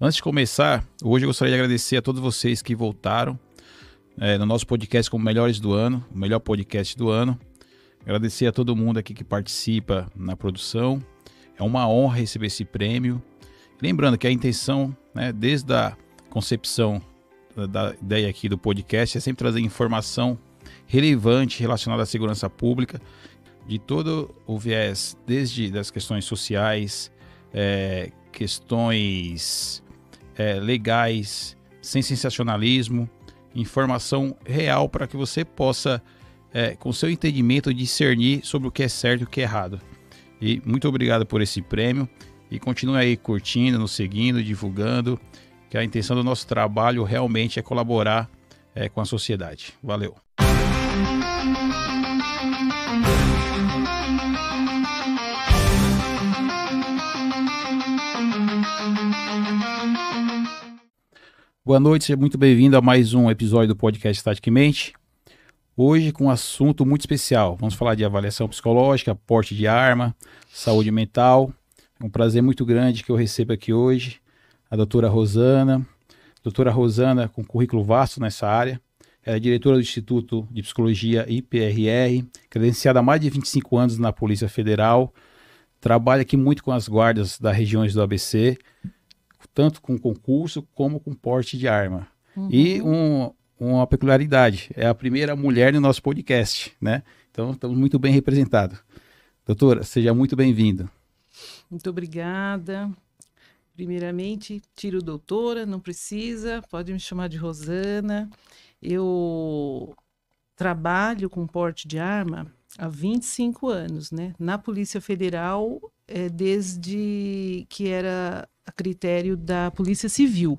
Antes de começar, hoje eu gostaria de agradecer a todos vocês que voltaram no nosso podcast como Melhores do Ano, o melhor podcast do ano. Agradecer a todo mundo aqui que participa na produção. É uma honra receber esse prêmio. Lembrando que a intenção, desde a concepção da ideia aqui do podcast, é sempre trazer informação relevante relacionada à segurança pública, de todo o viés, desde das questões sociais, questões legais, sem sensacionalismo, informação real para que você possa, com seu entendimento, discernir sobre o que é certo e o que é errado. E muito obrigado por esse prêmio e continue aí curtindo, nos seguindo, divulgando, que a intenção do nosso trabalho realmente é colaborar com a sociedade. Valeu! Boa noite, seja muito bem-vindo a mais um episódio do podcast Taticamente. Hoje com um assunto muito especial. Vamos falar de avaliação psicológica, porte de arma, saúde mental. É um prazer muito grande que eu recebo aqui hoje a doutora Rosana. Doutora Rosana com currículo vasto nessa área. Ela é diretora do Instituto de Psicologia IPRR, credenciada há mais de 25 anos na Polícia Federal. Trabalha aqui muito com as guardas das regiões do ABC, tanto com concurso como com porte de arma. Uhum. E uma peculiaridade, é a primeira mulher no nosso podcast, né? Então estamos muito bem representados. Doutora, seja muito bem-vinda. Muito obrigada. Primeiramente, tiro doutora, não precisa, pode me chamar de Rosana. Eu trabalho com porte de arma há 25 anos, né? Na Polícia Federal, desde que era a critério da Polícia Civil.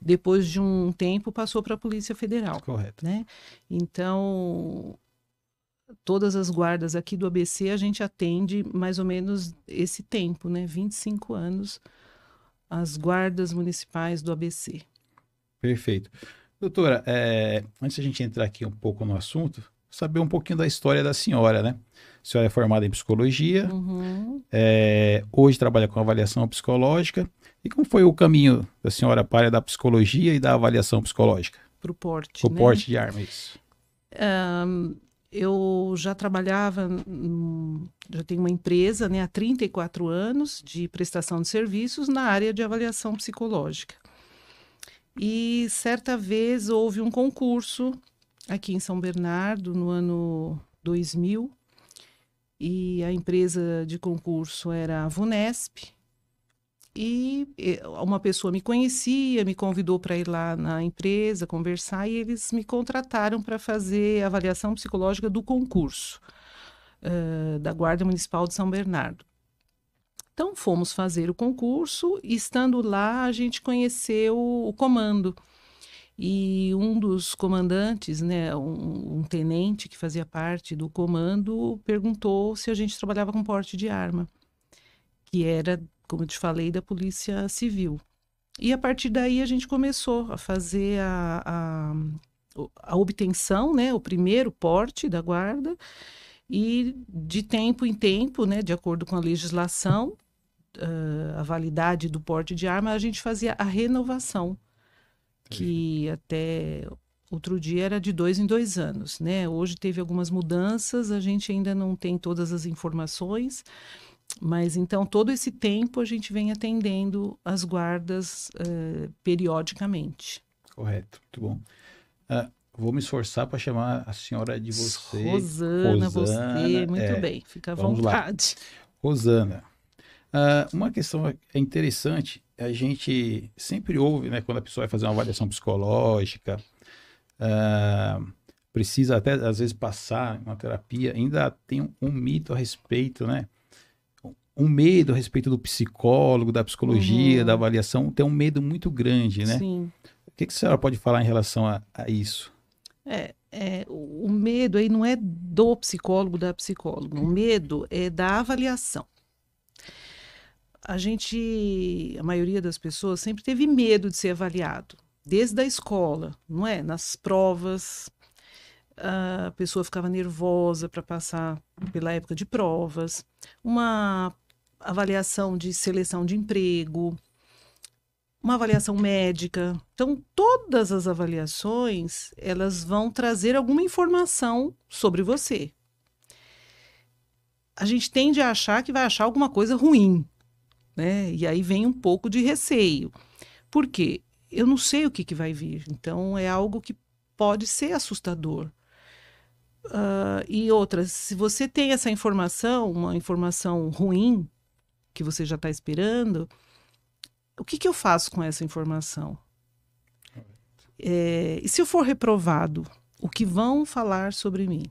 Depois de um tempo, passou para a Polícia Federal. Correto. Né? Então, todas as guardas aqui do ABC, a gente atende mais ou menos esse tempo, né? 25 anos, as guardas municipais do ABC. Perfeito. Doutora, antes de a gente entrar aqui um pouco no assunto, saber um pouquinho da história da senhora, né? A senhora é formada em psicologia, hoje trabalha com avaliação psicológica. E como foi o caminho da senhora para a área da psicologia e da avaliação psicológica? Para o porte, o porte de arma, isso. Eu já trabalhava, já tenho uma empresa, né, há 34 anos de prestação de serviços na área de avaliação psicológica. E certa vez houve um concurso aqui em São Bernardo, no ano 2000, e a empresa de concurso era a Vunesp, e uma pessoa me conhecia, me convidou para ir lá na empresa conversar, e eles me contrataram para fazer a avaliação psicológica do concurso da Guarda Municipal de São Bernardo. Então fomos fazer o concurso e, estando lá, a gente conheceu o comando. E um dos comandantes, né, um tenente que fazia parte do comando, perguntou se a gente trabalhava com porte de arma, que era, como eu te falei, da Polícia Civil. E a partir daí a gente começou a fazer a obtenção, né, o primeiro porte da guarda, e de tempo em tempo, né, de acordo com a legislação, a validade do porte de arma, a gente fazia a renovação, que até outro dia era de 2 em 2 anos, né? Hoje teve algumas mudanças, a gente ainda não tem todas as informações, mas então todo esse tempo a gente vem atendendo as guardas periodicamente. Correto, muito bom. Vou me esforçar para chamar a senhora de você. Rosana, você, muito bem, fica à vontade. Rosana, uma questão interessante, a gente sempre ouve, né, quando a pessoa vai fazer uma avaliação psicológica, precisa até às vezes passar uma terapia, ainda tem um mito a respeito, né? Um medo a respeito do psicólogo, da psicologia, da avaliação, tem um medo muito grande, né? Sim. O que a senhora pode falar em relação a isso? O medo aí não é do psicólogo, da psicóloga, o medo é da avaliação. A maioria das pessoas sempre teve medo de ser avaliado, desde a escola, não é? Nas provas, a pessoa ficava nervosa para passar pela época de provas, uma avaliação de seleção de emprego, uma avaliação médica. Então, todas as avaliações, elas vão trazer alguma informação sobre você. A gente tende a achar que vai achar alguma coisa ruim, né? E aí vem um pouco de receio. Por quê? Eu não sei o que vai vir. Então, é algo que pode ser assustador. E outras, se você tem essa informação, uma informação ruim, que você já está esperando, o que eu faço com essa informação? E se eu for reprovado, o que vão falar sobre mim?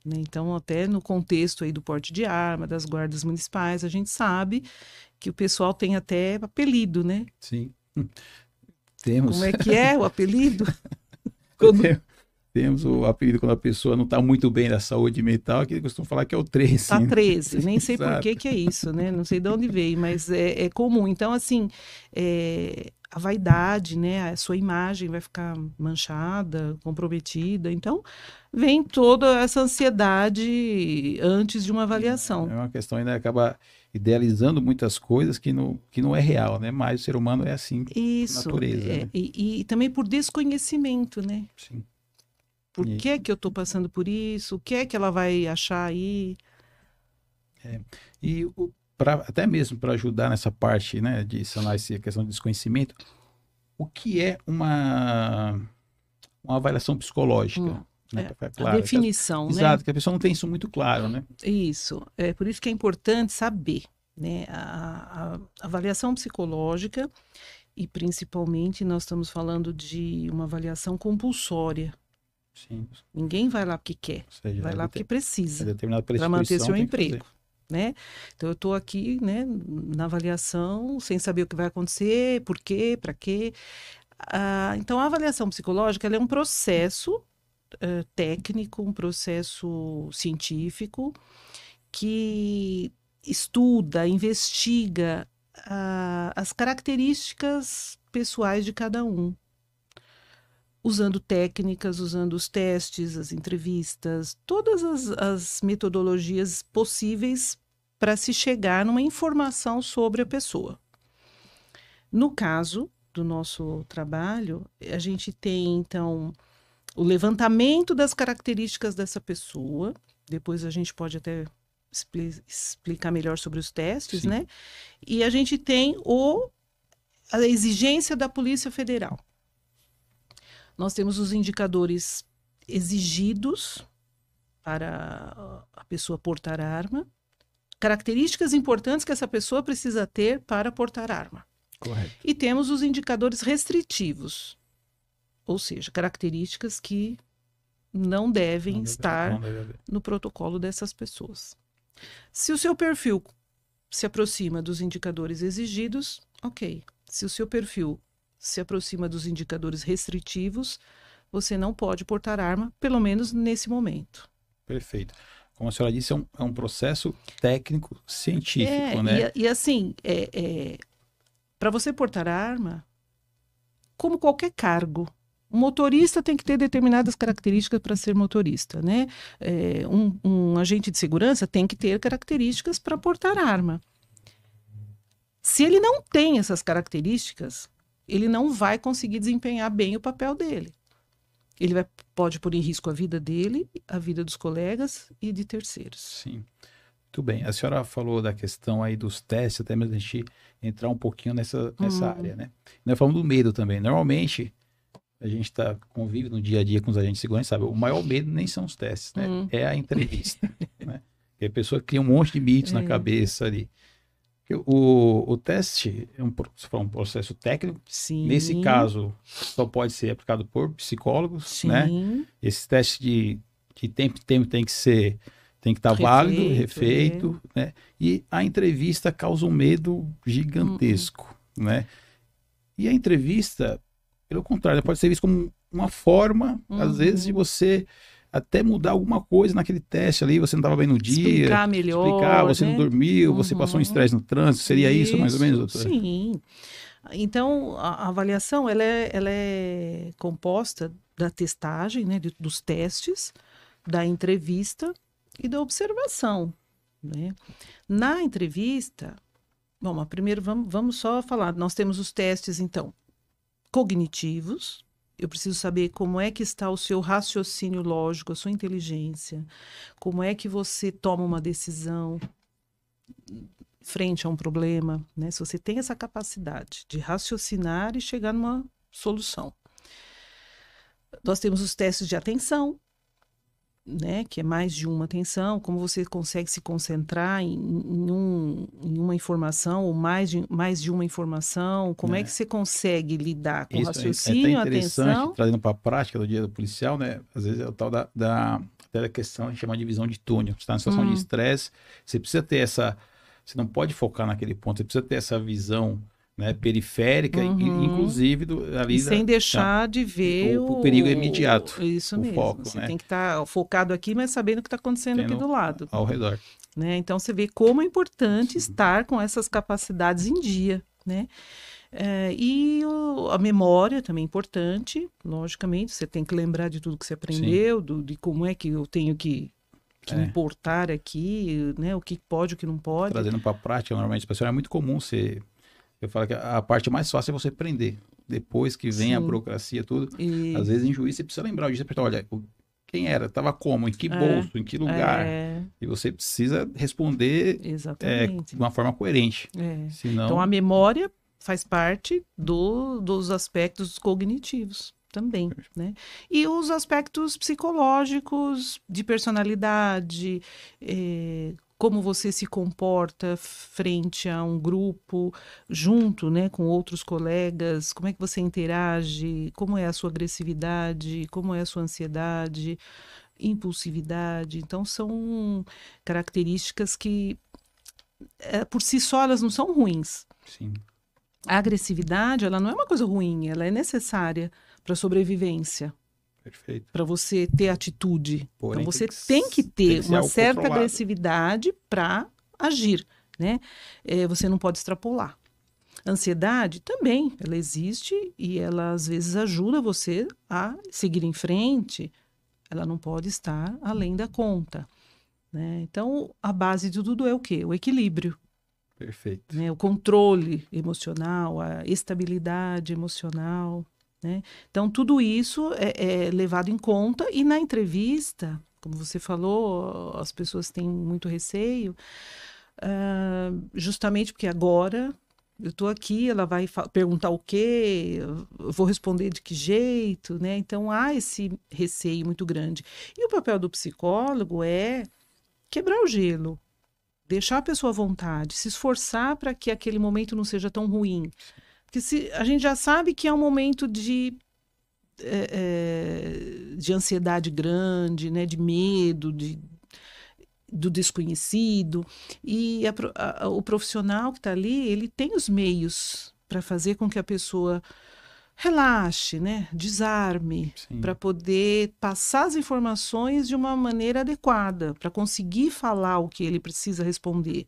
Né? Então, até no contexto aí do porte de arma, das guardas municipais, a gente sabe que o pessoal tem até apelido, né? Sim. Temos. Como é que é o apelido? Quando... Temos o apelido quando a pessoa não está muito bem da saúde mental, que costumam falar que é o 13. Tá 13, nem sei por Exato. que é isso, né? Não sei de onde veio, mas é comum. Então, assim, a vaidade, né? A sua imagem vai ficar manchada, comprometida. Então, vem toda essa ansiedade antes de uma avaliação. É uma questão ainda acaba idealizando muitas coisas que não é real, né? Mas o ser humano é assim, por Isso. natureza, né? E também por desconhecimento, né? Sim. Por que eu estou passando por isso? O que é que ela vai achar aí? E até mesmo para ajudar nessa parte, né, de sanar essa questão de desconhecimento, o que é uma avaliação psicológica? Né, para ficar claro. A definição, né? Exato, que a pessoa não tem isso muito claro, né? Isso. É por isso que é importante saber, né? A avaliação psicológica, e principalmente nós estamos falando de uma avaliação compulsória. Sim. Ninguém vai lá porque quer, Seja, vai lá porque precisa, para manter seu emprego. Né? Então, eu estou aqui, né, na avaliação, sem saber o que vai acontecer, por quê, para quê. Então, a avaliação psicológica ela é um processo técnico, um processo científico que estuda, investiga as características pessoais de cada um, usando técnicas, usando os testes, as entrevistas, todas as metodologias possíveis para se chegar numa informação sobre a pessoa. No caso do nosso trabalho, a gente tem, então, o levantamento das características dessa pessoa, depois a gente pode até explicar melhor sobre os testes, né? E a gente tem a exigência da Polícia Federal. Nós temos os indicadores exigidos para a pessoa portar arma, características importantes que essa pessoa precisa ter para portar arma. Correto. E temos os indicadores restritivos, ou seja, características que não devem estar no protocolo dessas pessoas. Se o seu perfil se aproxima dos indicadores exigidos, ok. Se o seu perfil se aproxima dos indicadores restritivos, você não pode portar arma, pelo menos nesse momento. Perfeito. Como a senhora disse, é um processo técnico, científico, né? E assim, para você portar arma, como qualquer cargo, um motorista tem que ter determinadas características para ser motorista, né? Um agente de segurança tem que ter características para portar arma. Se ele não tem essas características, ele não vai conseguir desempenhar bem o papel dele. Ele pode pôr em risco a vida dele, a vida dos colegas e de terceiros. Sim. Muito bem. A senhora falou da questão aí dos testes, até mesmo a gente entrar um pouquinho nessa área, né? Nós falamos do medo também. Normalmente, a gente convive no dia a dia com os agentes de segurança, sabe? O maior medo nem são os testes, né? É a entrevista, né? Porque a pessoa cria um monte de mitos na cabeça ali. O teste é um processo técnico. Sim. Nesse caso, só pode ser aplicado por psicólogos, Sim. né? Esse teste de tempo em tempo tem que estar válido, refeito, né? E a entrevista causa um medo gigantesco, né? E a entrevista, pelo contrário, pode ser vista como uma forma, às vezes, de você até mudar alguma coisa naquele teste ali, você não estava bem no dia. Explicar melhor, você não dormiu, você passou um estresse no trânsito, seria isso mais ou menos, doutora? Sim. Então, a avaliação, ela é composta da testagem, né, dos testes, da entrevista e da observação, né? Na entrevista, Bom, mas primeiro vamos só falar. Nós temos os testes, então, cognitivos. Eu preciso saber como é que está o seu raciocínio lógico, a sua inteligência, como é que você toma uma decisão frente a um problema, né? Se você tem essa capacidade de raciocinar e chegar numa solução. Nós temos os testes de atenção, né? Que é mais de uma atenção, como você consegue se concentrar em uma informação ou mais de uma informação, como é que você consegue lidar com Isso raciocínio, é até interessante, atenção. trazendo para a prática do dia do policial, né? Às vezes é o tal da questão, a gente chama de visão de túnel. Você está em situação de estresse, você precisa ter você não pode focar naquele ponto, você precisa ter essa visão, né, periférica, inclusive ali e sem deixar de ver o perigo imediato. Isso o mesmo. foco, Você né? tem que estar focado aqui, mas sabendo o que está acontecendo aqui do lado. Ao redor. Né? Então, você vê como é importante estar com essas capacidades em dia, né? E a memória também é importante, logicamente. Você tem que lembrar de tudo que você aprendeu, de como é que eu tenho que me portar aqui, né? O que pode, o que não pode. Trazendo para a prática, normalmente, pessoal, é muito comum eu falo que a parte mais fácil é você aprender. Depois que vem a burocracia, tudo. Às vezes, em juiz, você precisa lembrar. O juiz pergunta, olha, quem era? Estava como? Em que bolso? Em que lugar? E você precisa responder de uma forma coerente. Senão... Então, a memória faz parte dos aspectos cognitivos também, né? E os aspectos psicológicos, de personalidade, como você se comporta frente a um grupo, junto, né, com outros colegas, como é que você interage, como é a sua agressividade, como é a sua ansiedade, impulsividade. Então, são características que, por si só, elas não são ruins. Sim. A agressividade, ela não é uma coisa ruim, ela é necessária para a sobrevivência. Perfeito. Para você ter atitude. Porém, então, você tem que ter uma certa agressividade para agir, né? Você não pode extrapolar. Ansiedade também, ela existe e ela, às vezes, ajuda você a seguir em frente. Ela não pode estar além da conta, né? Então, a base de tudo é o quê? O equilíbrio. Perfeito. Né? O controle emocional, a estabilidade emocional. Né? Então, tudo isso é levado em conta e na entrevista, como você falou, as pessoas têm muito receio, justamente porque agora eu estou aqui, ela vai perguntar o quê, eu vou responder de que jeito, né? Então, há esse receio muito grande. E o papel do psicólogo é quebrar o gelo, deixar a pessoa à vontade, se esforçar para que aquele momento não seja tão ruim. Porque a gente já sabe que é um momento de ansiedade grande, né? De medo, do desconhecido. E o profissional que está ali, ele tem os meios para fazer com que a pessoa relaxe, né? Desarme, para poder passar as informações de uma maneira adequada, para conseguir falar o que ele precisa responder.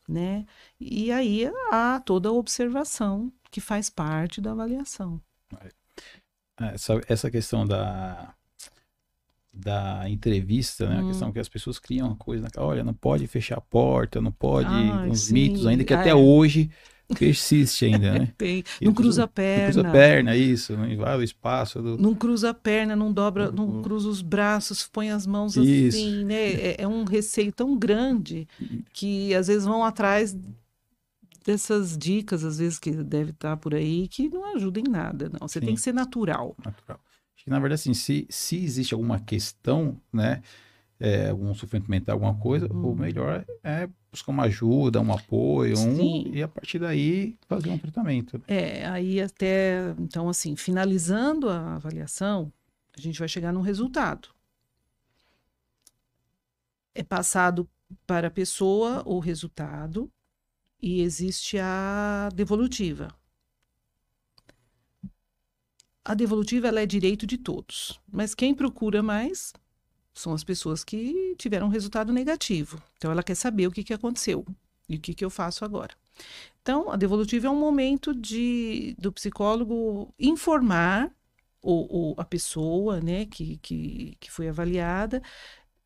Né? E aí há toda a observação que faz parte da avaliação. Essa questão da entrevista, né? A questão que as pessoas criam uma coisa, olha, não pode fechar a porta, não pode, uns mitos ainda que até hoje persiste ainda, né? Tem. Não cruza a perna. Não cruza a perna, isso, não invade o espaço. Não cruza a perna, não dobra, não cruza os braços, põe as mãos assim, né? É um receio tão grande que às vezes vão atrás dessas dicas, às vezes que deve estar por aí, que não ajudam em nada, não. Você tem que ser natural. Acho que, na verdade, assim, se existe alguma questão, né? Algum sofrimento mental, alguma coisa, o melhor é buscar uma ajuda, um apoio, e a partir daí fazer um tratamento. Aí até, então assim, finalizando a avaliação, a gente vai chegar num resultado. É passado para a pessoa o resultado e existe a devolutiva. A devolutiva, ela é direito de todos, mas quem procura mais são as pessoas que tiveram um resultado negativo. Então, ela quer saber o que aconteceu e o que eu faço agora. Então, a devolutiva é um momento do psicólogo informar a pessoa, né, que foi avaliada.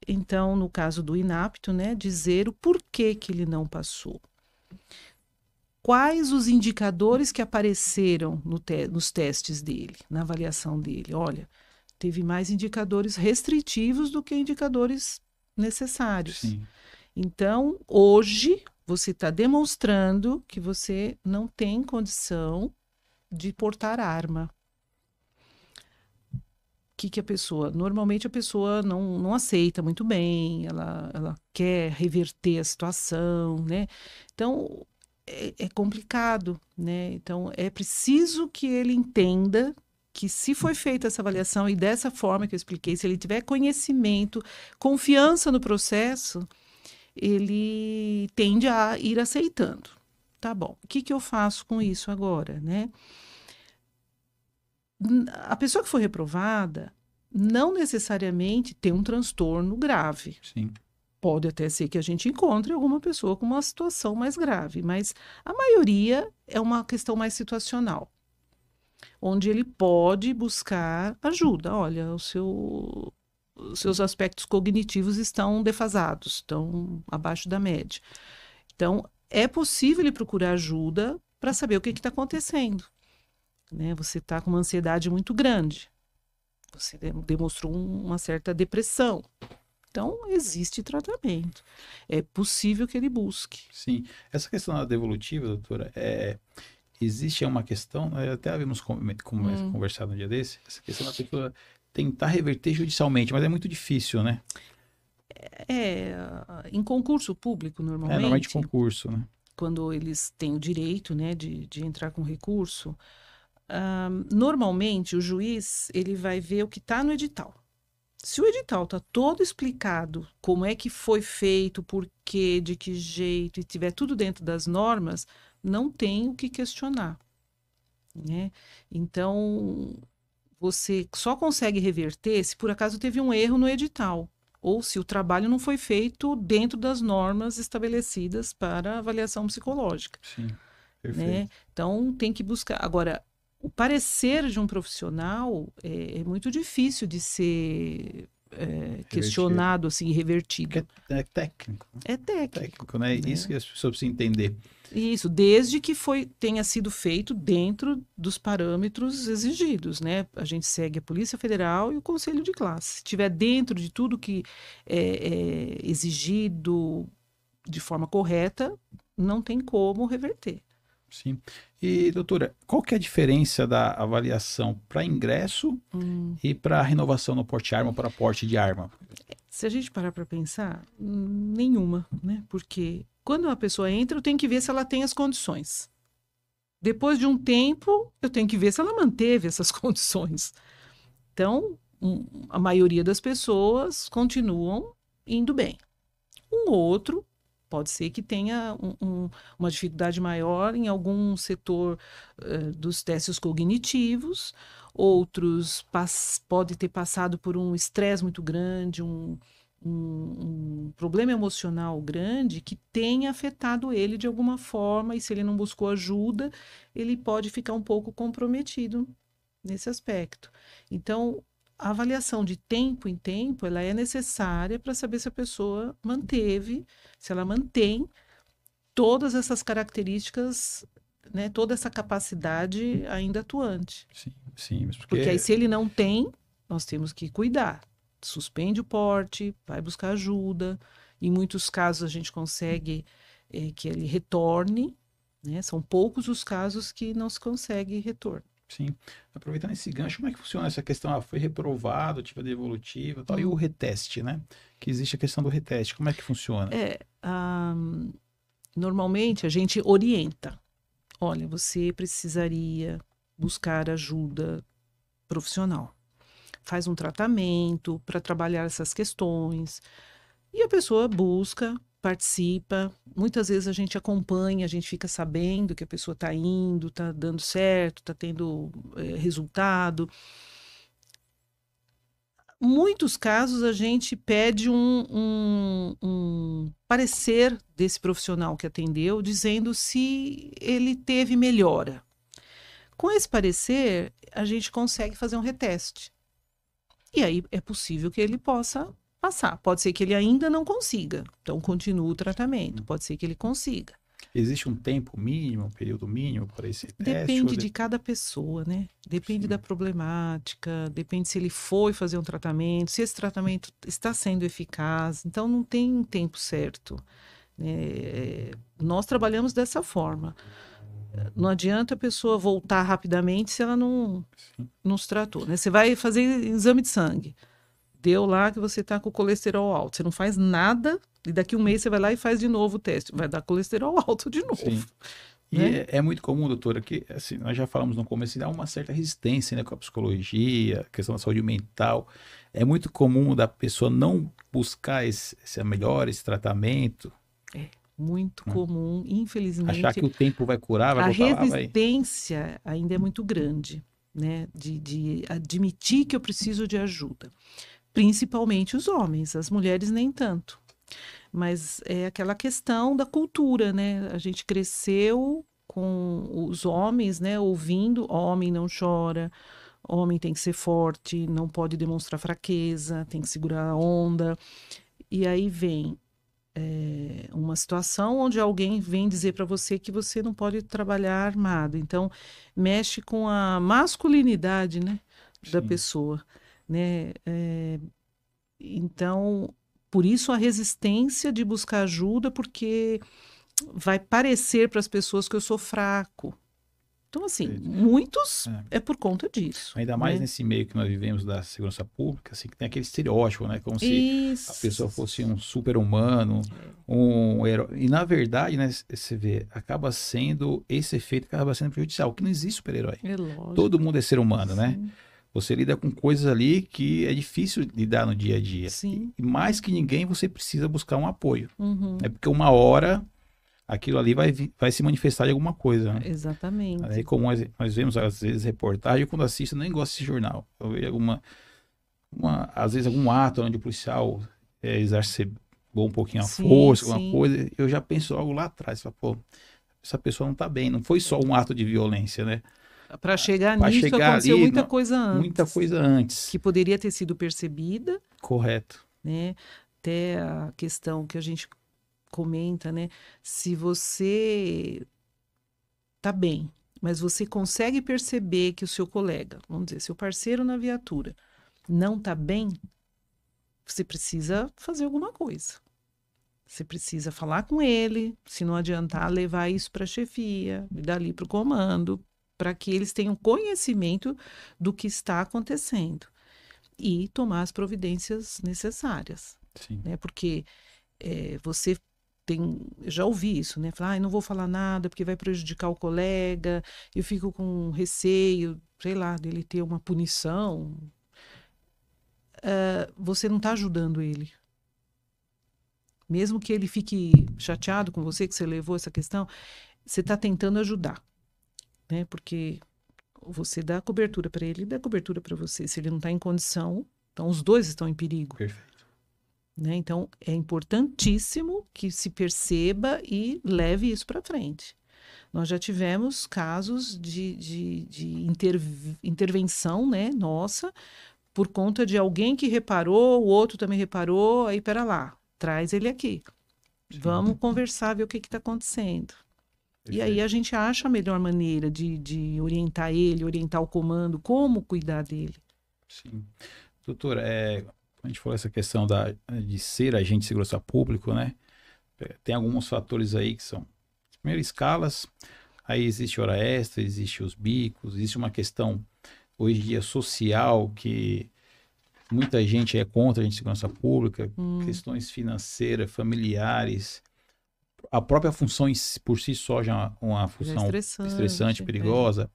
Então, no caso do inapto, né, dizer o porquê que ele não passou. quais os indicadores que apareceram nos testes dele, na avaliação dele. Olha, teve mais indicadores restritivos do que indicadores necessários. Sim. Então, hoje, você está demonstrando que você não tem condição de portar arma. Que a pessoa... Normalmente, a pessoa não aceita muito bem, ela quer reverter a situação, né? Então, é complicado, né? Então, é preciso que ele entenda que se foi feita essa avaliação e dessa forma que eu expliquei, se ele tiver conhecimento, confiança no processo, ele tende a ir aceitando. Tá bom, o que eu faço com isso agora, né? A pessoa que foi reprovada não necessariamente tem um transtorno grave. Sim. Pode até ser que a gente encontre alguma pessoa com uma situação mais grave, mas a maioria é uma questão mais situacional, onde ele pode buscar ajuda. Olha, os seus aspectos cognitivos estão defasados, estão abaixo da média. Então, é possível ele procurar ajuda para saber o que está acontecendo. Né? Você está com uma ansiedade muito grande. Você demonstrou uma certa depressão. Então, existe tratamento. É possível que ele busque. Sim. Essa questão da devolutiva, doutora, existe uma questão, nós até havíamos conversado um dia desse, essa questão da pessoa tentar reverter judicialmente, mas é muito difícil, né? Em concurso público, normalmente. Normalmente concurso, né? Quando eles têm o direito, né, de entrar com recurso, normalmente o juiz ele vai ver o que está no edital. Se o edital está todo explicado, como é que foi feito, por quê, de que jeito, e tiver tudo dentro das normas, não tem o que questionar. Né? Então, você só consegue reverter se por acaso teve um erro no edital, ou se o trabalho não foi feito dentro das normas estabelecidas para avaliação psicológica. Sim, perfeito. Né? Então, tem que buscar. Agora, o parecer de um profissional é muito difícil de ser questionado, assim, revertido. É técnico. É técnico. Né? Isso que as pessoas precisam entender. Isso, desde que tenha sido feito dentro dos parâmetros exigidos, né? A gente segue a Polícia Federal e o Conselho de Classe. Se estiver dentro de tudo que é exigido de forma correta, não tem como reverter. Sim. E, doutora, qual que é a diferença da avaliação para ingresso e para renovação no porte de arma ou para porte de arma? Se a gente parar para pensar, nenhuma, né? Porque quando uma pessoa entra, eu tenho que ver se ela tem as condições. Depois de um tempo, eu tenho que ver se ela manteve essas condições. Então, a maioria das pessoas continuam indo bem. Um outro pode ser que tenha uma dificuldade maior em algum setor dos testes cognitivos, outros podem ter passado por um estresse muito grande, um problema emocional grande que tenha afetado ele de alguma forma, e se ele não buscou ajuda, ele pode ficar um pouco comprometido nesse aspecto. Então, a avaliação de tempo em tempo, ela é necessária para saber se a pessoa se ela mantém todas essas características, né, toda essa capacidade ainda atuante. Sim. Porque aí, se ele não tem, nós temos que cuidar. Suspende o porte, vai buscar ajuda. Em muitos casos, a gente consegue que ele retorne, né? São poucos os casos que não se consegue retorno. Sim. Aproveitando esse gancho, como é que funciona essa questão? Foi reprovado, tipo a devolutiva, tal, e o reteste, né? Que existe a questão do reteste. Como é que funciona? Normalmente a gente orienta. Olha, você precisaria buscar ajuda profissional. Faz um tratamento para trabalhar essas questões. E a pessoa busca, participa. Muitas vezes a gente acompanha, a gente fica sabendo que a pessoa está indo, está dando certo, está tendo resultado. Muitos casos a gente pede um parecer desse profissional que atendeu, dizendo se ele teve melhora. Com esse parecer, a gente consegue fazer um reteste. E aí é possível que ele possa passar. Pode ser que ele ainda não consiga, então continua o tratamento. Pode ser que ele consiga. Existe um tempo mínimo, um período mínimo para esse teste? Depende de cada pessoa, né? Depende da problemática, depende se ele foi fazer um tratamento, se esse tratamento está sendo eficaz. Então, não tem um tempo certo, né? Nós trabalhamos dessa forma. Não adianta a pessoa voltar rapidamente se ela não se tratou, né? Você vai fazer exame de sangue. Deu lá que você está com o colesterol alto. Você não faz nada e daqui um mês você vai lá e faz de novo o teste. Vai dar colesterol alto de novo. Sim. E Né? é muito comum, doutora, que assim, nós já falamos no começo, dá uma certa resistência, né, com a psicologia, a questão da saúde mental. É muito comum da pessoa não buscar esse melhor, esse tratamento, Muito né? comum, Achar infelizmente. que o tempo vai curar, vai A voltar lá, vai. resistência ainda é muito grande, né? De admitir que eu preciso de ajuda. Principalmente os homens, as mulheres nem tanto. Mas é aquela questão da cultura, né? A gente cresceu com os homens, né, ouvindo, homem não chora, homem tem que ser forte, não pode demonstrar fraqueza, tem que segurar a onda. E aí vem uma situação onde alguém vem dizer para você que você não pode trabalhar armado. Então, mexe com a masculinidade, né, da Sim, pessoa, né? Então, por isso a resistência de buscar ajuda, porque vai parecer para as pessoas que eu sou fraco. Então, assim, perfeito. muitos É. é por conta disso, Ainda mais né? nesse meio que nós vivemos da segurança pública, assim, que tem aquele estereótipo, né? Como se a pessoa Isso. fosse um super-humano, um herói. E na verdade, né, você vê, acaba sendo, esse efeito acaba sendo prejudicial, que não existe super-herói. É lógico. Todo mundo é ser humano, né? Sim, Você lida com coisas ali que é difícil lidar no dia a dia. sim. E mais que ninguém, você precisa buscar um apoio. Uhum, É porque uma hora aquilo ali vai se manifestar de alguma coisa, né? Aí, exatamente. como nós vemos às vezes reportagem, quando assisto, eu nem gosto desse jornal. Eu vejo às vezes algum ato onde o policial exacerbou um pouquinho a Sim, força, alguma sim. coisa, eu já penso logo lá atrás, falo, pô, essa pessoa não tá bem, não foi só um ato de violência, né? Para chegar Para nisso, chegar aconteceu ali, muita coisa muita antes, coisa antes. que poderia ter sido percebida, Correto. né? Até a questão que a gente comenta, né? Se você tá bem, mas você consegue perceber que o seu colega, vamos dizer, seu parceiro na viatura, não tá bem, você precisa fazer alguma coisa. Você precisa falar com ele, se não adiantar, levar isso para a chefia, e dali para o comando, para que eles tenham conhecimento do que está acontecendo e tomar as providências necessárias, Sim. né? Porque você tem, eu já ouvi isso, né? Falar, não vou falar nada porque vai prejudicar o colega, eu fico com receio, sei lá, dele ter uma punição. Você não está ajudando ele. Mesmo que ele fique chateado com você, que você levou essa questão, você está tentando ajudar, né? Porque você dá cobertura para ele e dá cobertura para você. Se ele não está em condição, então os dois estão em perigo, Perfeito. né? Então é importantíssimo que se perceba e leve isso para frente. Nós já tivemos casos de intervenção, né, nossa, por conta de alguém que reparou, o outro também reparou, aí pera lá, traz ele aqui. Sim. Vamos conversar, ver o que está acontecendo. E aí Perfeito. a gente acha a melhor maneira de orientar ele, orientar o comando, como cuidar dele. Sim. Doutora, a gente falou essa questão de ser agente de segurança público, né? Tem alguns fatores aí que são, primeiro, escalas, aí existe hora extra, existe os bicos, existe uma questão, hoje em dia, social, que muita gente é contra a gente de segurança pública, questões financeiras, familiares, a própria função por si só já é uma Já é função estressante, estressante. perigosa,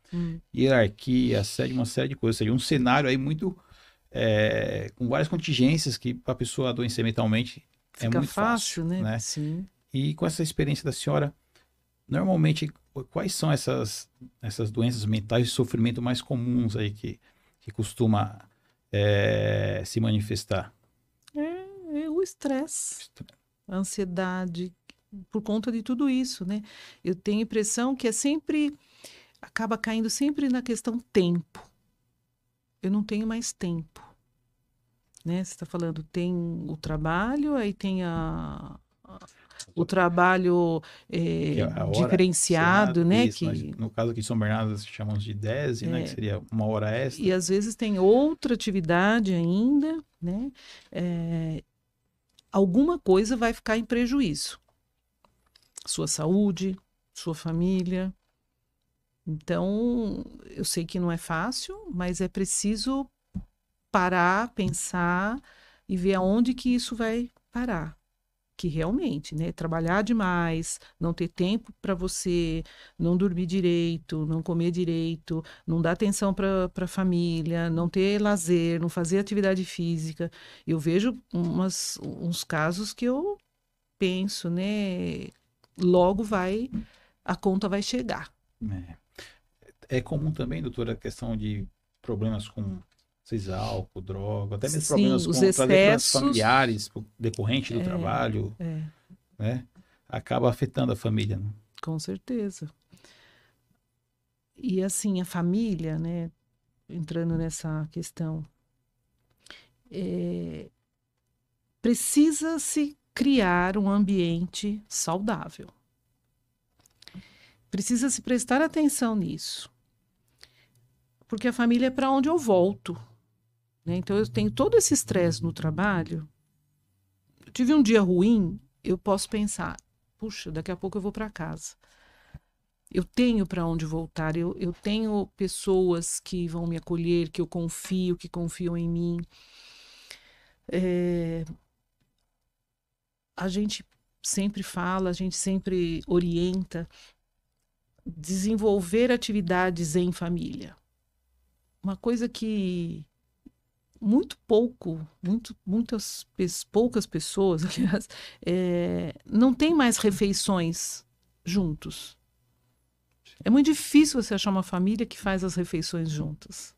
hierarquia, assédio, uma série de coisas, ou seja, um cenário aí muito, com várias contingências que para a pessoa adoecer mentalmente é Fica muito fácil, fácil, né? né? Sim. E com essa experiência da senhora, normalmente, quais são essas doenças mentais de sofrimento mais comuns aí que costuma se manifestar? É o estresse, a ansiedade, por conta de tudo isso, né? Eu tenho a impressão que acaba caindo sempre na questão tempo. Eu não tenho mais tempo, né? Você está falando, tem o trabalho, aí tem o trabalho Que é a hora diferenciado, né? isso, no caso aqui em São Bernardo, chamamos de DESE, né? Que seria uma hora extra. E às vezes tem outra atividade ainda, né? Alguma coisa vai ficar em prejuízo. Sua saúde, sua família. Então, eu sei que não é fácil, mas é preciso parar, pensar e ver aonde que isso vai parar. Que realmente, né, trabalhar demais, não ter tempo para você, não dormir direito, não comer direito, não dar atenção para a família, não ter lazer, não fazer atividade física. Eu vejo uns casos que eu penso, né, logo a conta vai chegar. É comum também, doutora, a questão de problemas com álcool, droga, até mesmo Sim, problemas os com trazer problemas excessos familiares decorrente do trabalho, né? Acaba afetando a família, né? Com certeza. E assim, a família, né, entrando nessa questão, precisa se criar um ambiente saudável. Precisa se prestar atenção nisso. Porque a família é para onde eu volto, né? Então, eu tenho todo esse estresse no trabalho. Eu tive um dia ruim, eu posso pensar, puxa, daqui a pouco eu vou para casa. Eu tenho para onde voltar, eu tenho pessoas que vão me acolher, que eu confio, que confiam em mim. A gente sempre fala, a gente sempre orienta desenvolver atividades em família. Uma coisa que poucas pessoas, aliás, não tem mais refeições juntos. É muito difícil você achar uma família que faz as refeições juntas.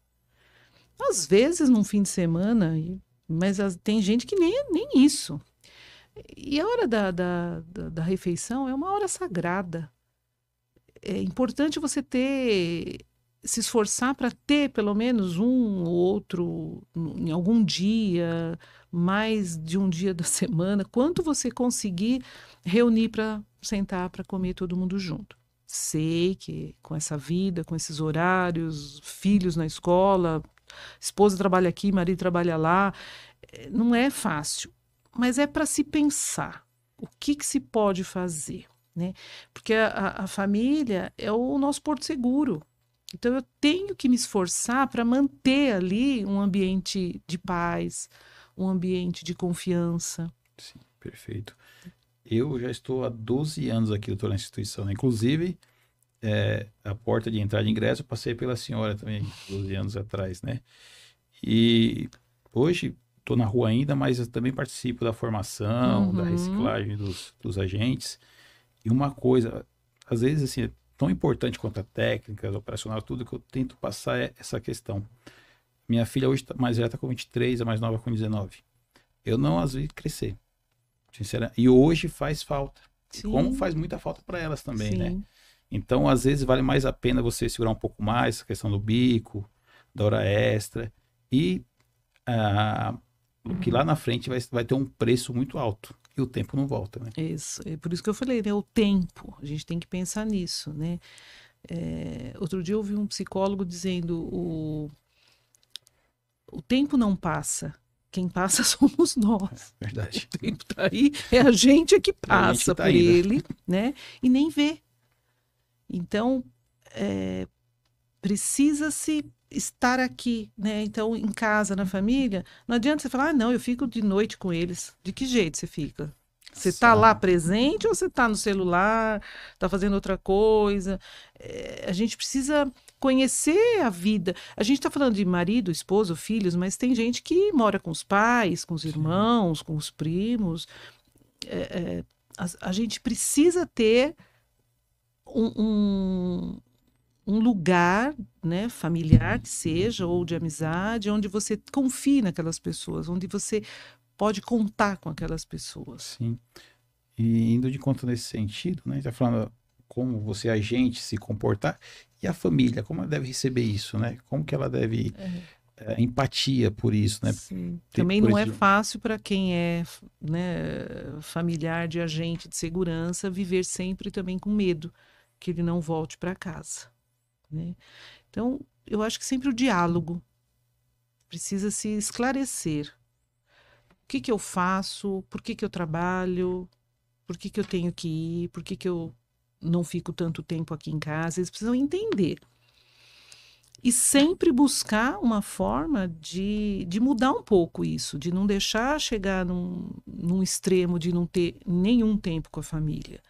Às vezes, num fim de semana, mas tem gente que nem isso. E a hora da refeição é uma hora sagrada. É importante você se esforçar para ter pelo menos um ou outro em algum dia, mais de um dia da semana, quanto você conseguir reunir para sentar para comer todo mundo junto. Sei que com essa vida, com esses horários, filhos na escola, esposa trabalha aqui, marido trabalha lá, não é fácil, mas é para se pensar o que se pode fazer, né? Porque a família é o nosso porto seguro. Então, eu tenho que me esforçar para manter ali um ambiente de paz, um ambiente de confiança. Sim, perfeito. Eu já estou há 12 anos aqui, doutor, na instituição, né? Inclusive, a porta de entrada de ingresso, eu passei pela senhora também, 12 anos atrás, né? E hoje estou na rua ainda, mas eu também participo da formação, da reciclagem dos agentes. E uma coisa, às vezes, assim, é tão importante quanto a técnica, operacional, tudo que eu tento passar é essa questão. Minha filha hoje, mais velha está com 23, a mais nova com 19. Eu não as vi crescer, sinceramente. E hoje faz falta. Como faz muita falta para elas também, né? Então, às vezes, vale mais a pena você segurar um pouco mais essa questão do bico, da hora extra, e que lá na frente vai ter um preço muito alto. E o tempo não volta, né? Isso, é por isso que eu falei, né? O tempo, a gente tem que pensar nisso, né? Outro dia eu ouvi um psicólogo dizendo o tempo não passa, quem passa somos nós. Verdade. O tempo tá aí, é a gente que passa por ele, né? E nem vê. Então, precisa-se estar aqui, né? Então, em casa, na família, não adianta você falar, não, eu fico de noite com eles. De que jeito você fica? Você está lá presente ou você está no celular, está fazendo outra coisa? A gente precisa conhecer a vida. A gente está falando de marido, esposo, filhos, mas tem gente que mora com os pais, com os irmãos, com os primos. A gente precisa ter um lugar, né, familiar que seja, ou de amizade, onde você confie naquelas pessoas, onde você pode contar com aquelas pessoas. Sim. E indo de conta nesse sentido, né, a gente está falando como você, agente, se comportar, e a família, como ela deve receber isso, né? Como que ela deve empatia por isso, né? Sim. Ter- Também por não é esse- fácil para quem é, né, familiar de agente de segurança viver sempre também com medo que ele não volte para casa, né? Então, eu acho que sempre o diálogo precisa se esclarecer. O que que eu faço? Por que que eu trabalho? Por que que eu tenho que ir? Por que que eu não fico tanto tempo aqui em casa? Eles precisam entender. E sempre buscar uma forma de mudar um pouco isso, de não deixar chegar num extremo de não ter nenhum tempo com a família.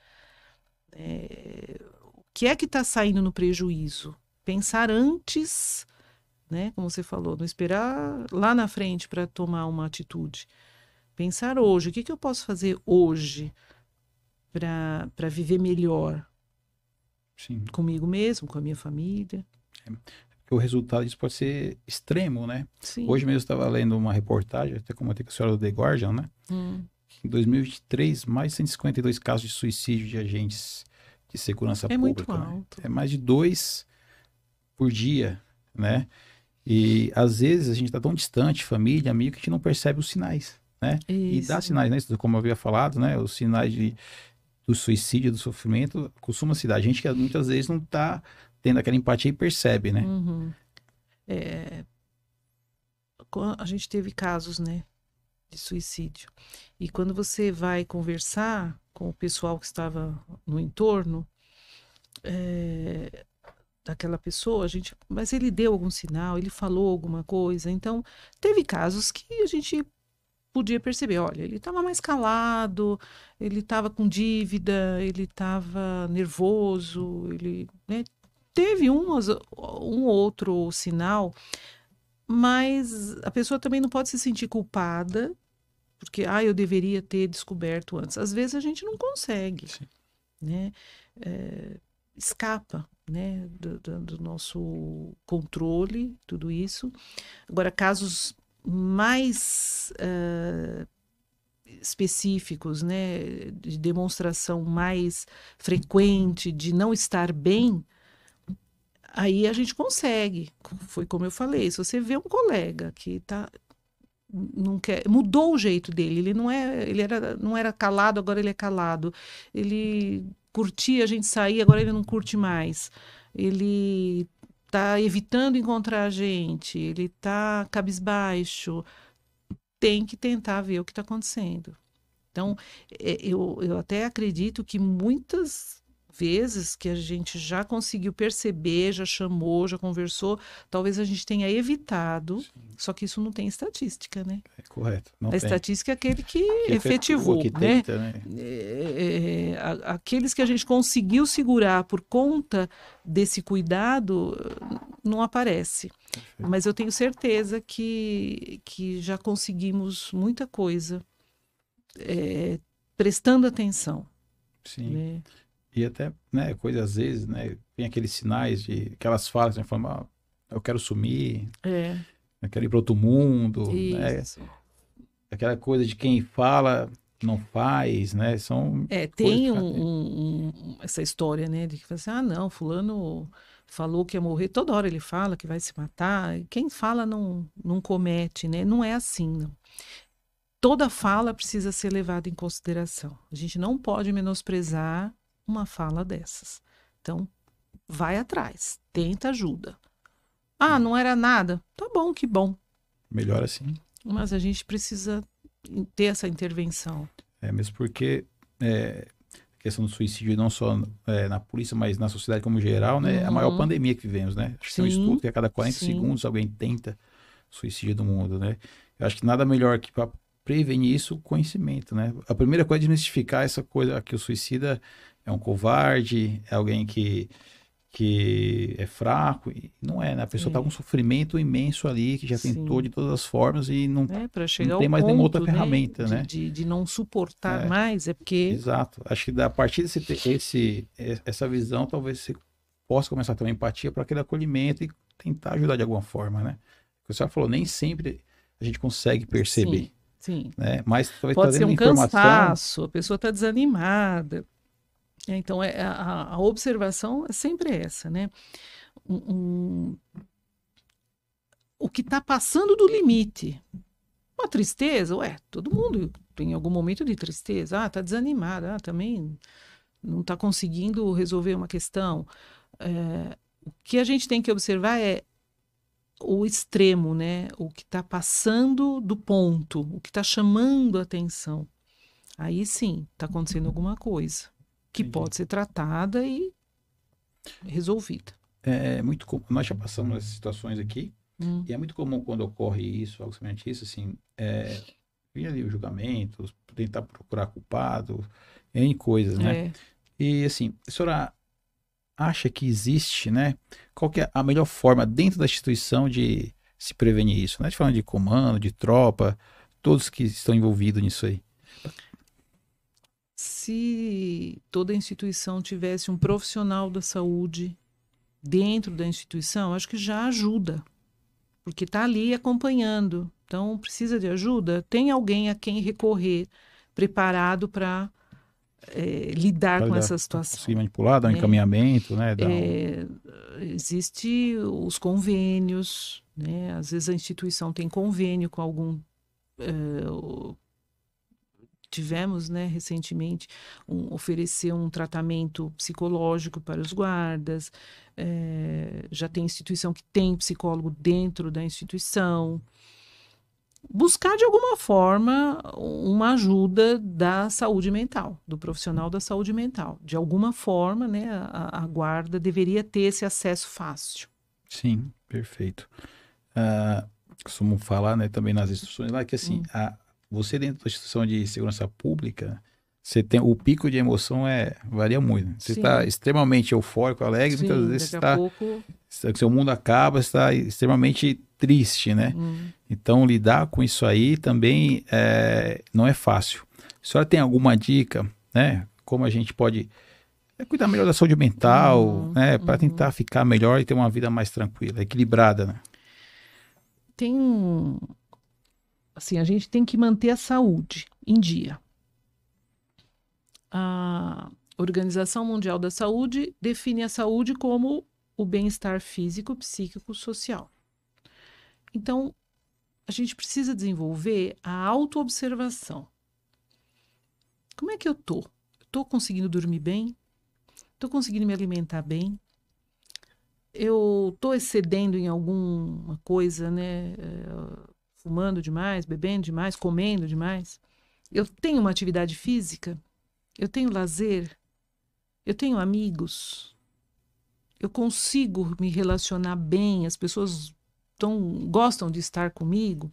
O que é que está saindo no prejuízo? Pensar antes, né? Como você falou, não esperar lá na frente para tomar uma atitude. Pensar hoje, o que que eu posso fazer hoje para viver melhor Sim. comigo mesmo, com a minha família? Porque o resultado disso pode ser extremo, né? Sim. Hoje mesmo eu estava lendo uma reportagem, até comentei com a senhora do The Guardian, né? Hum, Que em 2023, mais de 152 casos de suicídio de agentes de segurança é muito pública, né? alto. É mais de 2 por dia, né? E às vezes a gente está tão distante, família, amigo, que a gente não percebe os sinais, né? E dá Isso. sinais, né? Como eu havia falado, né? Os sinais do suicídio, do sofrimento, costuma se dar. A gente que muitas vezes não está tendo aquela empatia e percebe, né? Uhum. É, a gente teve casos, né, de suicídio. E quando você vai conversar com o pessoal que estava no entorno, daquela pessoa, mas ele deu algum sinal, ele falou alguma coisa. Então, teve casos que a gente podia perceber, olha, ele estava mais calado, ele estava com dívida, ele estava nervoso, ele, né, teve um outro sinal, mas a pessoa também não pode se sentir culpada, porque, eu deveria ter descoberto antes. Às vezes a gente não consegue, Sim. né? Escapa, né, do nosso controle, tudo isso. Agora, casos mais específicos, né, de demonstração mais frequente de não estar bem, aí a gente consegue. Foi como eu falei, se você vê um colega que não quer, mudou o jeito dele, não era calado, agora ele é calado. Ele curtia a gente sair, agora ele não curte mais. Ele está evitando encontrar a gente, ele está cabisbaixo. Tem que tentar ver o que está acontecendo. Então, eu até acredito que muitas vezes que a gente já conseguiu perceber, já chamou, já conversou, talvez a gente tenha evitado, só que isso não tem estatística, né? É correto. Não A tem. estatística é aquele que Que efetua, efetivou, que né? tenta, né? Aqueles que a gente conseguiu segurar por conta desse cuidado, não aparece. Mas eu tenho certeza que já conseguimos muita coisa prestando atenção, Sim. né? E até, né, coisa às vezes, né, tem aqueles sinais aquelas falas, né, falando, eu quero sumir, É, eu quero ir para outro mundo, né? isso. Aquela coisa de quem fala não faz, né? São coisas Tem que essa história, né, de que fala assim, não, fulano falou que ia morrer, toda hora ele fala que vai se matar, e quem fala não comete, né? Não é assim, não. Toda fala precisa ser levada em consideração. A gente não pode menosprezar uma fala dessas. Então, vai atrás, tenta ajuda. Não era nada? Tá bom, que bom. melhor assim. Mas a gente precisa ter essa intervenção. Mesmo porque a questão do suicídio não só na polícia, mas na sociedade como geral, né? É a maior pandemia que vivemos, né? Acho que tem um estudo que a cada 40 segundos alguém tenta suicídio no mundo, né? Eu acho que nada melhor que para prevenir isso, o conhecimento, né? A primeira coisa é desmistificar essa coisa que o suicida é um covarde, é alguém que é fraco, e não é, né? A pessoa está com um sofrimento imenso ali, que já tentou de todas as formas e não, Para não chegar ao tem mais nenhuma outra ponto, ferramenta, né? de não suportar mais, é porque... Exato. Acho que a partir de você ter essa visão, talvez você possa começar a ter uma empatia para aquele acolhimento e tentar ajudar de alguma forma, né? O que você falou, nem sempre a gente consegue perceber, Sim. né? Mas talvez Pode ser trazendo um informação... cansaço, a pessoa está desanimada. Então, a observação é sempre essa, né? O que está passando do limite. Uma tristeza, todo mundo tem algum momento de tristeza. Está desanimado, também não está conseguindo resolver uma questão. O que a gente tem que observar é o extremo, né? O que está passando do ponto, o que está chamando a atenção. Aí sim, está acontecendo alguma coisa que pode ser tratada e resolvida. É muito comum, nós já passamos essas situações aqui, e é muito comum quando ocorre isso, algo semelhante a isso, assim, vir ali o julgamento, tentar procurar culpado, em coisas, né? E assim, a senhora acha que existe, né? Qual que é a melhor forma dentro da instituição de se prevenir isso? Não é de falando de comando, de tropa, todos que estão envolvidos nisso aí. Se toda instituição tivesse um profissional da saúde dentro da instituição, acho que já ajuda, porque está ali acompanhando. Então, precisa de ajuda? Tem alguém a quem recorrer, preparado para lidar com essa situação. Conseguir manipular, dar um encaminhamento, né? Existe os convênios, né? Às vezes a instituição tem convênio com algum... Tivemos, né, recentemente, oferecer um tratamento psicológico para os guardas. Já tem instituição que tem psicólogo dentro da instituição. Buscar, de alguma forma, uma ajuda da saúde mental, do profissional da saúde mental. De alguma forma, né, a guarda deveria ter esse acesso fácil. Sim, perfeito. Costumo falar, né, também nas instituições lá que, assim, você dentro da instituição de segurança pública, você tem o pico de emoção varia muito. Você está extremamente eufórico, alegre, muitas vezes seu mundo acaba, você está extremamente triste, né? Então, lidar com isso aí também não é fácil. A senhora tem alguma dica, né? Como a gente pode cuidar melhor da saúde mental, né? Para tentar ficar melhor e ter uma vida mais tranquila, equilibrada, né? Assim, a gente tem que manter a saúde em dia. A Organização Mundial da Saúde define a saúde como o bem-estar físico, psíquico, social. Então, a gente precisa desenvolver a autoobservação. Como é que eu tô? Estou conseguindo dormir bem? Estou conseguindo me alimentar bem? Eu estou excedendo em alguma coisa, né? Fumando demais, bebendo demais, comendo demais? Eu tenho uma atividade física? Eu tenho lazer? Eu tenho amigos? Eu consigo me relacionar bem? As pessoas gostam de estar comigo?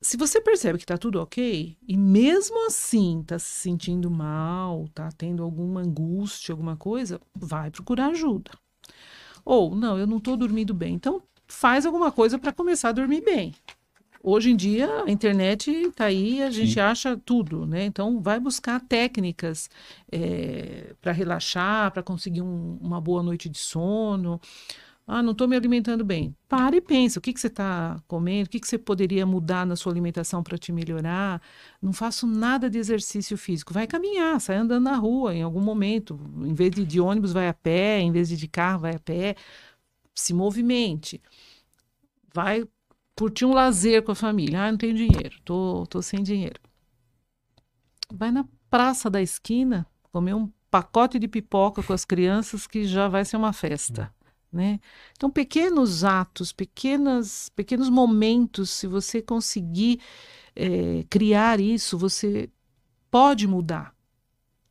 Se você percebe que está tudo ok, e mesmo assim está se sentindo mal, está tendo alguma angústia, alguma coisa, vai procurar ajuda. Ou, não, eu não estou dormindo bem. Então, faz alguma coisa para começar a dormir bem. Hoje em dia, a internet está aí, a gente acha tudo, né? Então, vai buscar técnicas para relaxar, para conseguir uma boa noite de sono. Não estou me alimentando bem. Para e pensa, o que você está comendo? O que você poderia mudar na sua alimentação para te melhorar? Não faço nada de exercício físico. Vai caminhar, sai andando na rua em algum momento. Em vez de ônibus, vai a pé. Em vez de carro, vai a pé. Se movimente. Vai curtir um lazer com a família. Não tenho dinheiro, tô sem dinheiro. Vai na praça da esquina, comer um pacote de pipoca com as crianças que já vai ser uma festa. Né? Então, pequenos atos, pequenos momentos, se você conseguir criar isso, você pode mudar.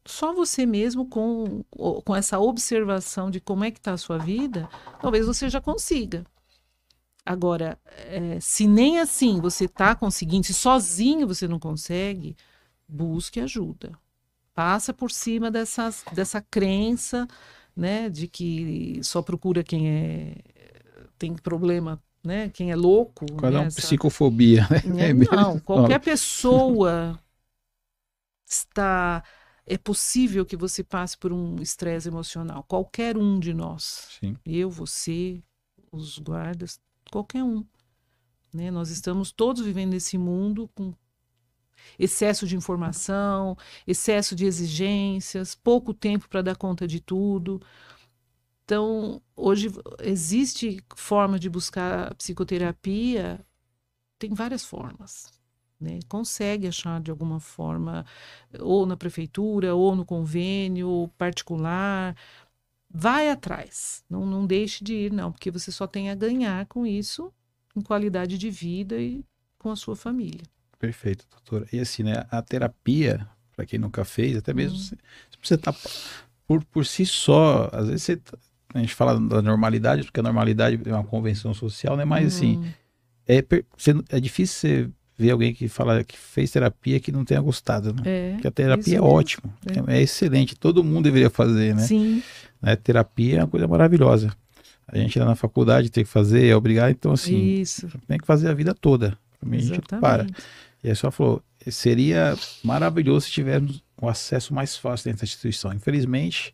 Só você mesmo com essa observação de como é que está a sua vida, talvez você já consiga. Agora, se nem assim você está conseguindo, se sozinho você não consegue, busque ajuda. Passa por cima dessa crença, né, de que só procura quem tem problema, né, quem é louco. Quase uma psicofobia, né? Não, qualquer pessoa é possível que você passe por um estresse emocional. Qualquer um de nós. Sim. Eu, você, os guardas, qualquer um. Né? Nós estamos todos vivendo nesse mundo com excesso de informação, excesso de exigências, pouco tempo para dar conta de tudo. Então, hoje existe forma de buscar psicoterapia, tem várias formas, né? Consegue achar de alguma forma, ou na prefeitura, ou no convênio particular. Vai atrás, não deixe de ir, não, porque você só tem a ganhar com isso, em qualidade de vida e com a sua família. Perfeito, doutora. E assim, né, a terapia, para quem nunca fez, até mesmo se você tá por si só, às vezes a gente fala da normalidade, porque a normalidade é uma convenção social, né? Mas assim, é difícil você ver alguém que fala que fez terapia que não tenha gostado, né? Porque a terapia é ótimo, é excelente, todo mundo deveria fazer, né? Sim. Né? Terapia é uma coisa maravilhosa. A gente lá na faculdade tem que fazer, é obrigado, então assim, Isso. tem que fazer a vida toda. A gente não para. E aí só falou, seria maravilhoso se tivéssemos um acesso mais fácil dentro da instituição. Infelizmente,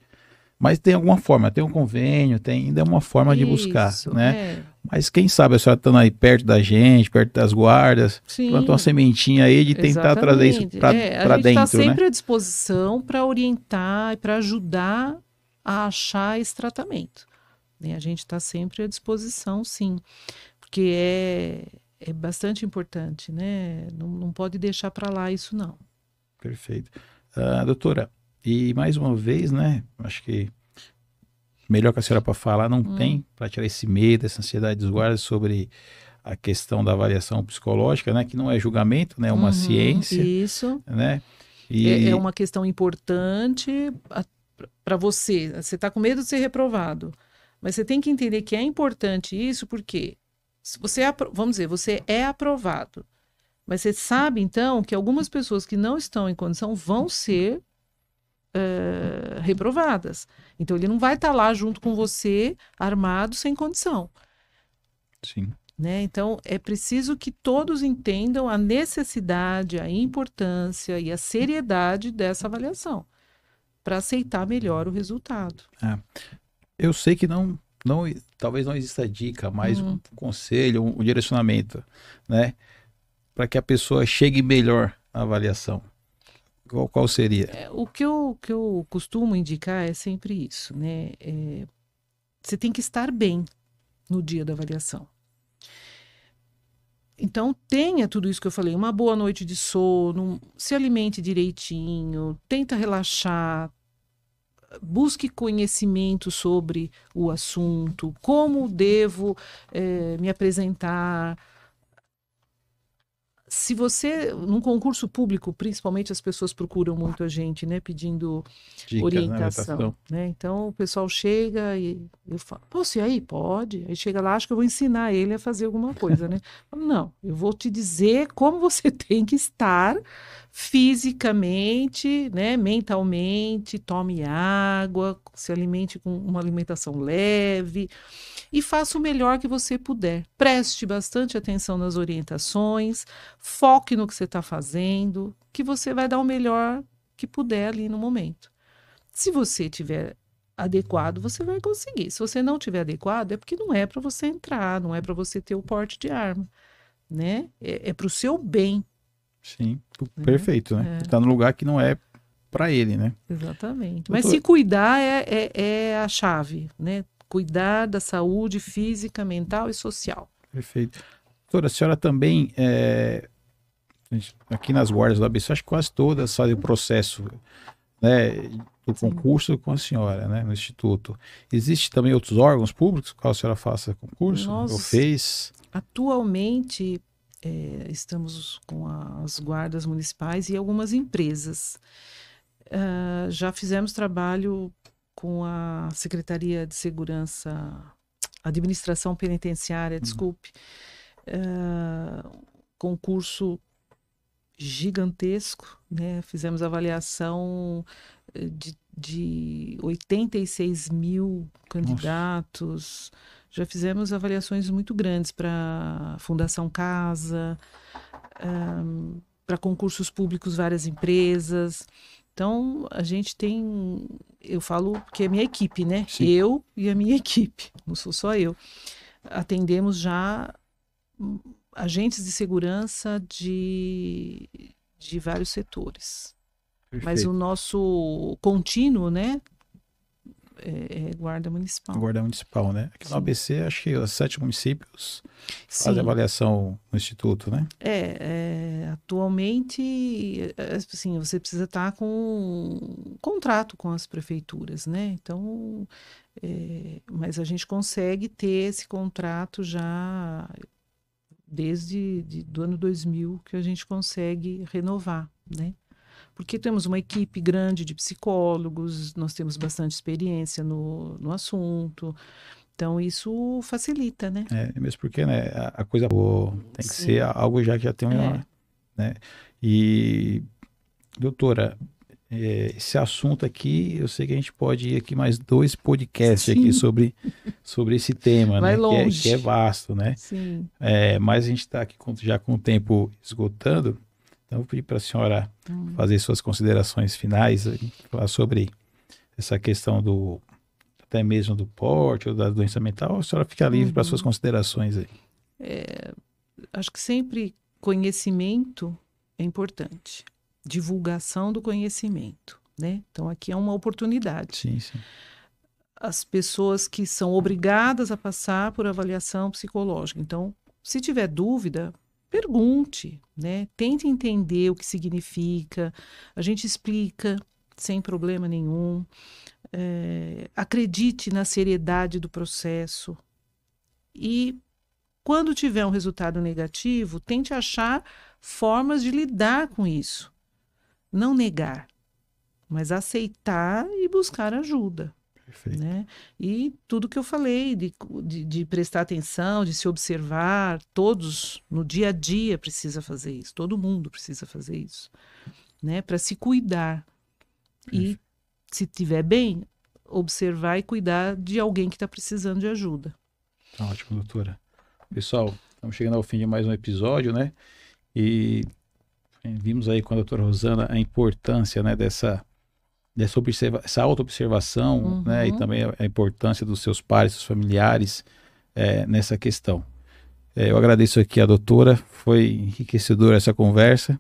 mas tem alguma forma, tem um convênio, tem ainda uma forma de buscar, né? Mas quem sabe a senhora estando aí perto da gente, perto das guardas, plantou uma sementinha aí de tentar trazer isso para dentro, a gente está sempre né? à disposição para orientar e para ajudar a achar esse tratamento. A gente está sempre à disposição, sim, porque é bastante importante, né? Não pode deixar para lá isso, não. Perfeito. Doutora, e mais uma vez, né? Acho que melhor que a senhora para falar não tem, para tirar esse medo, essa ansiedade dos guardas sobre a questão da avaliação psicológica, né? Que não é julgamento, né? É uma ciência. Isso. Né? É uma questão importante para você. Você está com medo de ser reprovado. Mas você tem que entender que é importante isso, porque se você vamos dizer, você é aprovado. Mas você sabe, então, que algumas pessoas que não estão em condição vão ser reprovadas. Então, ele não vai estar lá junto com você, armado, sem condição. Sim. Né? Então, é preciso que todos entendam a necessidade, a importância e a seriedade dessa avaliação, para aceitar melhor o resultado. Eu sei que talvez não exista dica, mas um conselho, um direcionamento, né? Para que a pessoa chegue melhor na avaliação. Qual seria? O que eu costumo indicar é sempre isso, né? Você tem que estar bem no dia da avaliação. Então, tenha tudo isso que eu falei, uma boa noite de sono, se alimente direitinho, tenta relaxar, busque conhecimento sobre o assunto, como devo me apresentar. Se você, num concurso público, principalmente as pessoas procuram muito a gente, né, pedindo dicas, orientação, né? Então o pessoal chega e eu falo, posso ir aí? Pode. Aí chega lá, acho que eu vou ensinar ele a fazer alguma coisa, né? Não, eu vou te dizer como você tem que estar fisicamente, né, mentalmente, tome água, se alimente com uma alimentação leve e faça o melhor que você puder. Preste bastante atenção nas orientações, foque no que você está fazendo, que você vai dar o melhor que puder ali no momento. Se você tiver adequado, você vai conseguir. Se você não tiver adequado, é porque não é para você entrar, não é para você ter o porte de arma, né? É para o seu bem. Sim, perfeito, né? Está no lugar que não é para ele, né? Exatamente. Mas se cuidar é a chave, né? Cuidar da saúde física, mental e social. Perfeito. Doutora, a senhora também, aqui nas guardas do ABC, acho que quase todas fazem o processo, né, do concurso com a senhora, né, no Instituto. Existem também outros órgãos públicos com qual a senhora faça concurso? Nós, ou fez? Atualmente, estamos com as guardas municipais e algumas empresas. Já fizemos trabalho com a Secretaria de Segurança, Administração Penitenciária, desculpe, concurso gigantesco, né? Fizemos avaliação de 86 mil candidatos. Nossa. Já fizemos avaliações muito grandes para Fundação Casa, para concursos públicos, várias empresas. Então, a gente tem, eu falo que é minha equipe, né? Sim. Eu e a minha equipe, não sou só eu. Atendemos já agentes de segurança de vários setores. Perfeito. Mas o nosso contínuo, né? É guarda municipal. Guarda municipal, né? Aqui no Sim. ABC, acho que os 7 municípios fazem Sim. avaliação no Instituto, né? Atualmente, assim, você precisa estar com um contrato com as prefeituras, né? Então, mas a gente consegue ter esse contrato já desde do ano 2000 que a gente consegue renovar, né? Porque temos uma equipe grande de psicólogos, nós temos bastante experiência no assunto, então isso facilita, né? Mesmo porque, né, a coisa boa tem que Sim. ser algo já que já tem uma, né? E, doutora, esse assunto aqui, eu sei que a gente pode ir aqui mais 2 podcasts aqui Sim. sobre esse tema, Vai né? longe. Que é vasto, né? Sim. Mas a gente está aqui já com o tempo esgotando, então eu vou pedir para a senhora fazer suas considerações finais, falar sobre essa questão até mesmo do porte ou da doença mental. A senhora fica livre para suas considerações aí. Acho que sempre conhecimento é importante. Divulgação do conhecimento, né? Então aqui é uma oportunidade. Sim, sim. As pessoas que são obrigadas a passar por avaliação psicológica. Então, se tiver dúvida, pergunte, né? Tente entender o que significa. A gente explica sem problema nenhum. Acredite na seriedade do processo. E quando tiver um resultado negativo, tente achar formas de lidar com isso. Não negar, mas aceitar e buscar ajuda. Perfeito. Né? E tudo que eu falei, de prestar atenção, de se observar, todos no dia a dia precisa fazer isso, todo mundo precisa fazer isso, né? Para se cuidar. E se estiver bem, observar e cuidar de alguém que está precisando de ajuda. Tá ótimo, doutora. Pessoal, estamos chegando ao fim de mais um episódio, né? E vimos aí com a doutora Rosana a importância, né, essa auto-observação, né, e também a importância dos seus pares, dos familiares nessa questão. Eu agradeço aqui a doutora, foi enriquecedora essa conversa,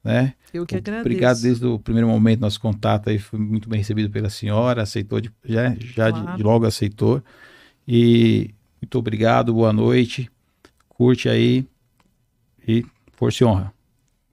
né? Eu que agradeço. Obrigado desde o primeiro momento, nosso contato aí foi muito bem recebido pela senhora, aceitou, Claro. de logo aceitou. E muito obrigado, boa noite, curte aí e força e honra.